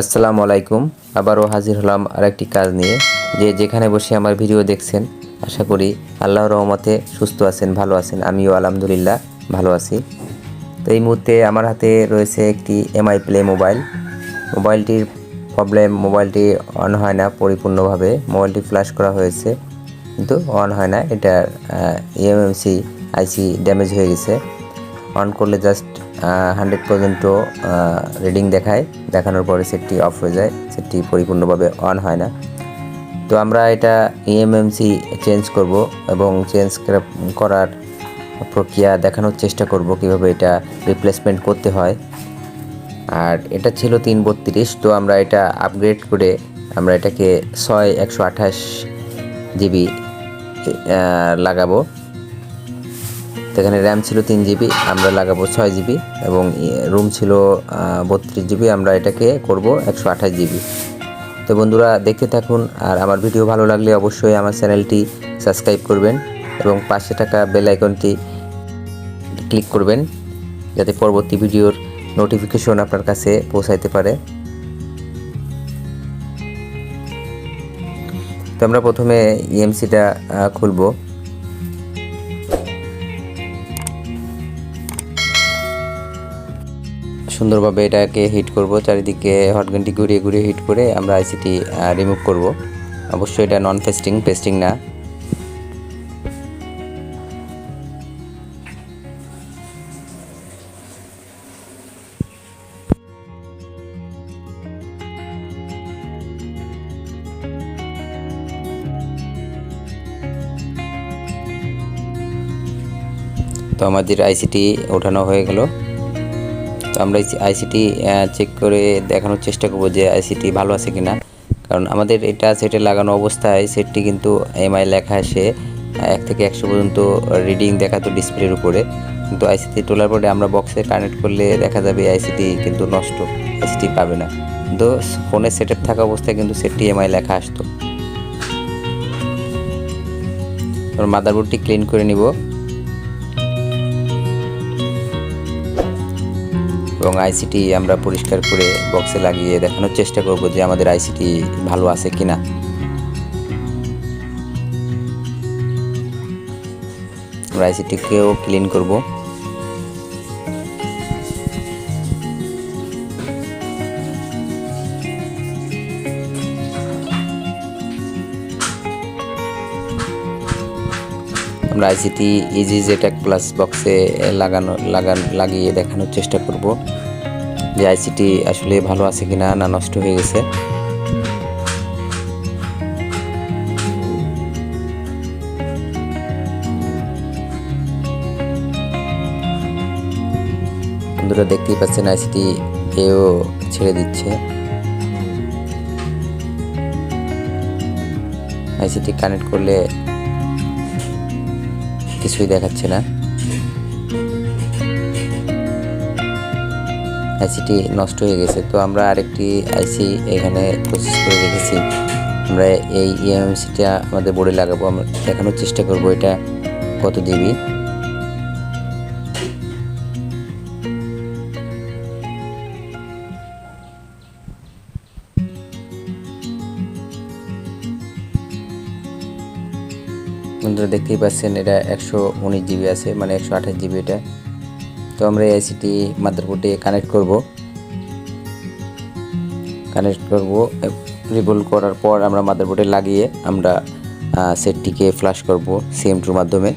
আসসালামু আলাইকুম। আবারও হাজির হলাম আরেকটি কাজ নিয়ে। যেখানে বসে আমার ভিডিও দেখছেন, আশা করি আল্লাহর রহমতে সুস্থ আছেন, ভালো আছেন। আমিও আলহামদুলিল্লাহ ভালো আছি। তো এই মুহূর্তে আমার হাতে রয়েছে একটি এমআই প্লে মোবাইল। মোবাইলটির প্রবলেম, মোবাইলটি অন হয় না পরিপূর্ণভাবে। মোবাইলটি ফ্ল্যাশ করা হয়েছে কিন্তু অন হয় না। এটার এমএমসি আইসি ড্যামেজ হয়ে গেছে। অন করলে জাস্ট 100% রিডিং দেখানোর পরে সেটটি অফ হয়ে যায়, সেটটি পরিপূর্ণভাবে অন হয় না। তো আমরা এটা এমএমসি চেঞ্জ করব এবং চেঞ্জ করার প্রক্রিয়া দেখানোর চেষ্টা করব কিভাবে এটা রিপ্লেসমেন্ট করতে হয়। আর এটা ছিল 332, তো আমরা এটা আপগ্রেড করে আমরা এটাকে 128 জিবি লাগাবো। এখানে র্যাম ছিল 3 জিবি, আমরা লাগাবো 6 জিবি এবং রুম ছিল 32 জিবি, আমরা এটাকে করব 128 জিবি। তো বন্ধুরা দেখতে থাকুন, আর আমার ভিডিও ভালো লাগলে অবশ্যই আমার চ্যানেলটি সাবস্ক্রাইব করবেন এবং পাশে থাকা বেল আইকনটি ক্লিক করবেন যাতে পরবর্তী ভিডিওর নোটিফিকেশন আপনার কাছে পৌঁছাইতে পারে। তো আমরা প্রথমে ইএমসিটা খুলবো। সুন্দরভাবে এটাকে হিট করব, চারিদিকে হটগানটি ঘুরিয়ে ঘুরিয়ে হিট করে আমরা আইসিটি রিমুভ করব। অবশ্যই এটা নন পেস্টিং না। তো আমাদের আইসিটি ওঠানো হয়ে গেল। তো আমরা আইসিটি চেক করে দেখানোর চেষ্টা করব যে আইসিটি ভালো আছে কিনা, কারণ আমাদের এটা সেটে লাগানো অবস্থায় সেটটি কিন্তু এমআই লেখা আসে 1 থেকে 100 পর্যন্ত রিডিং দেখাতো ডিসপ্লের উপরে, কিন্তু আইসিটি তোলার পরে আমরা বক্সে কানেক্ট করলে দেখা যাবে আইসিটি কিন্তু নষ্ট, আইসিটি পাবে না। কিন্তু ফোনে সেটআপ থাকা অবস্থায় কিন্তু সেটটি এমআই লেখা আসতো। মাদারবোর্ডটি ক্লিন করে নিব এবং আইসিটি আমরা পরিষ্কার করে বক্সে লাগিয়ে দেখানোর চেষ্টা করব যে আমাদের আইসিটি ভালো আছে কিনা। আমরা আইসিটিকেও ক্লিন করব। আমরা আইসিটি ইজি জেটাক প্লাস বক্সে লাগিয়ে দেখানোর চেষ্টা করব যে আইসিটি আসলে ভালো আছে কিনা না নষ্ট হয়ে গেছে। বন্ধুরা দেখতেই পাচ্ছেন আইসিটি কেউ ছেড়ে দিচ্ছে। আইসিটি কানেক্ট করলে কিছুই দেখাচ্ছে না, আইসিটি নষ্ট হয়ে গেছে। তো আমরা আরেকটি আইসি এখানে প্রসেস করে রেখেছি, আমরা এই ইএমসিটা আমাদের বোর্ডে লাগাবো। আমরা দেখানোর চেষ্টা করব এটা কত জিবি। বন্ধুরা দেখতেই পাচ্ছেন এটা 119 জিবি আছে, মানে 128 জিবি এটা। তো আমরা এই আইসিটি মাদারবোর্ডে কানেক্ট করব। রিবল করার পর আমরা মাদারবোর্ডে লাগিয়ে আমরা সেটটিকে ফ্ল্যাশ করব সিএম2 মাধ্যমে।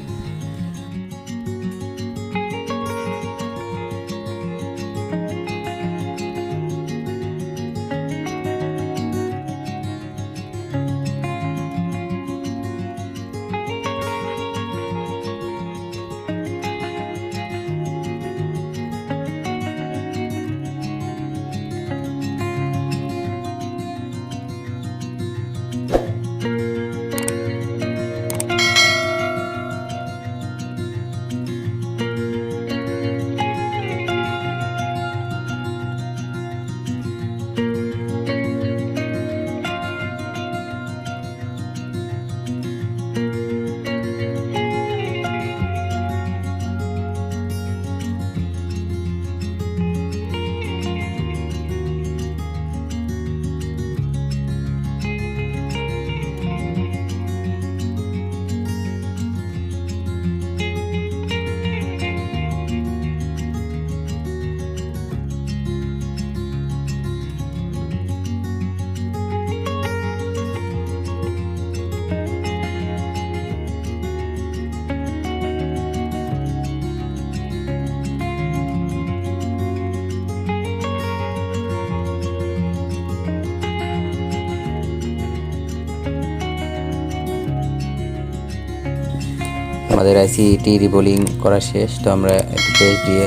আমাদের আইসিটি রিবোলিং করা শেষ। তো আমরা একটু পেজ দিয়ে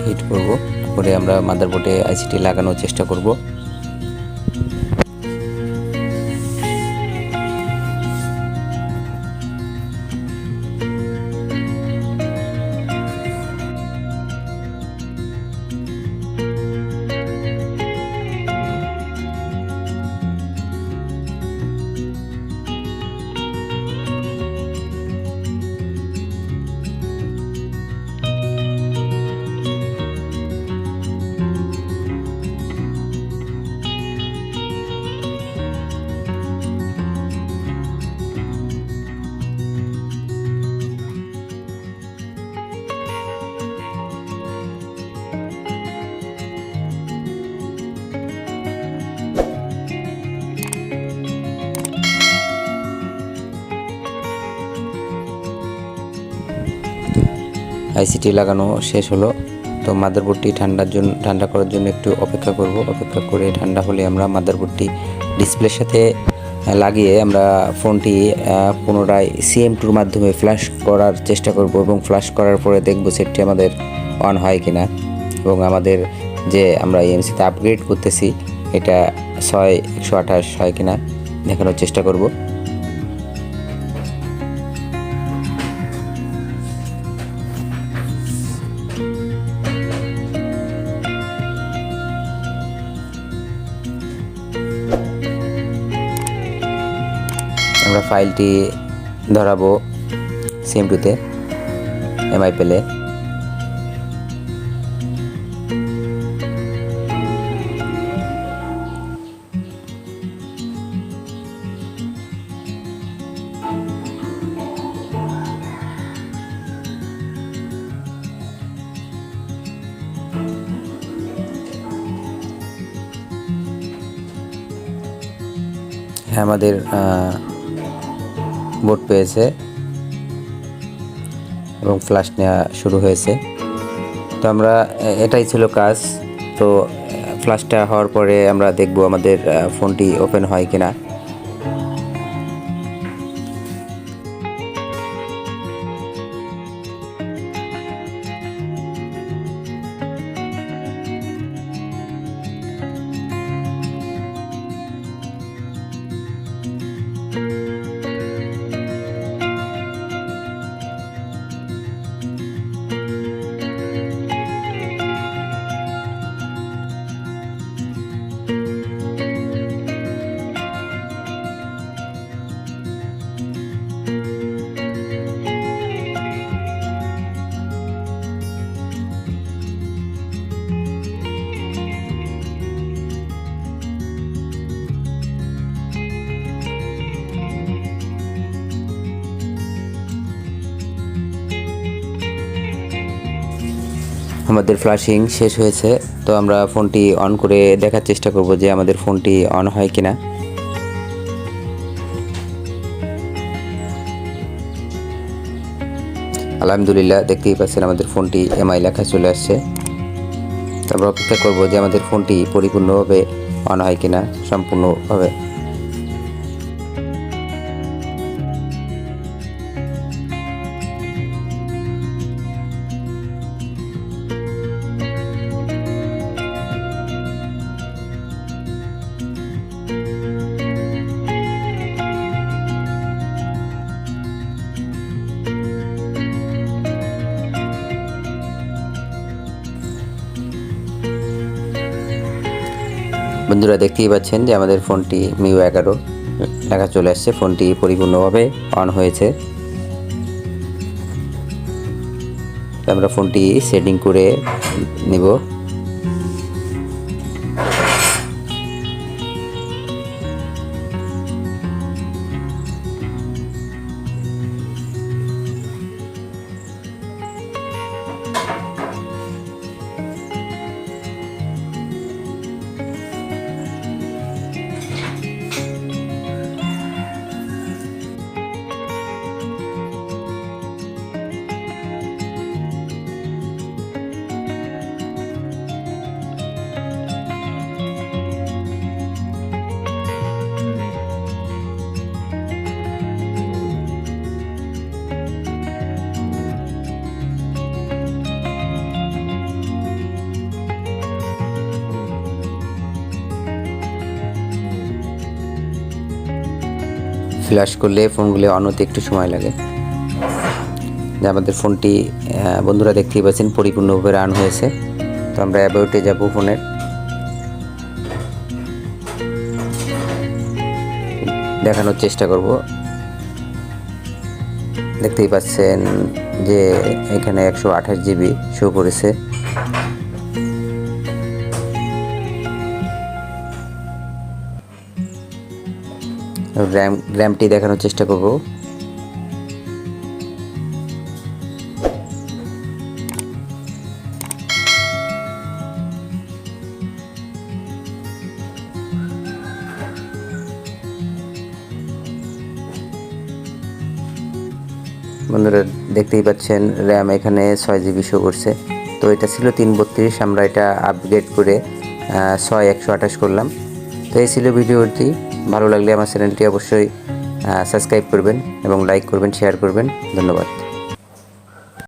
হিট করব, করে আমরা মাদারবোর্ডে আইসিটি লাগানোর চেষ্টা করব। আইসিটি লাগানো শেষ হলো। তো মাদারবোর্ডটি ঠান্ডা করার জন্য একটু অপেক্ষা করব। অপেক্ষা করে ঠান্ডা হলে আমরা মাদারবোর্ডটি ডিসপ্লের সাথে লাগিয়ে আমরা ফোনটি পুনরায় CM2-র মাধ্যমে ফ্ল্যাশ করার চেষ্টা করব, এবং ফ্ল্যাশ করার পরে দেখব সেটটি আমাদের অন হয় কিনা, এবং আমাদের যে আমরা এমসিতে আপগ্রেড করতেছি এটা 128 হয় কিনা দেখানোর চেষ্টা করব। আমরা ফাইলটি ধরাবো CM2-তে এমআই পেলে। আমাদের বোর্ড পেয়েছে এবং ফ্ল্যাশ নেওয়া শুরু হয়েছে। তো আমরা এটাই ছিল কাজ। তো ফ্ল্যাশটা হওয়ার পরে আমরা দেখব আমাদের ফোনটি ওপেন হয় কিনা। আমাদের ফ্ল্যাশিং শেষ হয়েছে। তো আমরা ফোনটি অন করে দেখার চেষ্টা করব যে আমাদের ফোনটি অন হয় কিনা। আলহামদুলিল্লাহ, দেখতেই পাচ্ছেন আমাদের ফোনটি এমআই লেখা চলে আসছে। তারপর অপেক্ষা করব যে আমাদের ফোনটি পরিপূর্ণভাবে অন হয় কিনা, সম্পূর্ণভাবে। বন্ধুরা, দেখতেই পাচ্ছেন যে আমাদের ফোনটি মিউ 11 লেখা চলে আসছে। ফোনটি পরিপূর্ণভাবে অন হয়েছে। আমরা ফোনটি সেটিং করে নিব। ফ্ল্যাশ করলে ফোনগুলো অন হতে একটু সময় লাগে। যে আমাদের ফোনটি বন্ধুরা দেখতেই পাচ্ছেন পরিপূর্ণভাবে রান হয়েছে। তো আমরা অ্যাবাউটে যাব, ফোনের দেখানোর চেষ্টা করব। দেখতেই পাচ্ছেন যে এখানে 128 জিবি শো করেছে। র্যামটি দেখানোর চেষ্টা করব। বন্ধুরা দেখতেই পাচ্ছেন র্যাম এখানে 6 জিবি শো করছে। তো এটা ছিল 332, আমরা এটা আপগ্রেড করে 128 করলাম। তো এই ছিল ভিডিওটি। ভালো লাগলে আমার চ্যানেলটি অবশ্যই সাবস্ক্রাইব করবেন এবং লাইক করবেন, শেয়ার করবেন। ধন্যবাদ।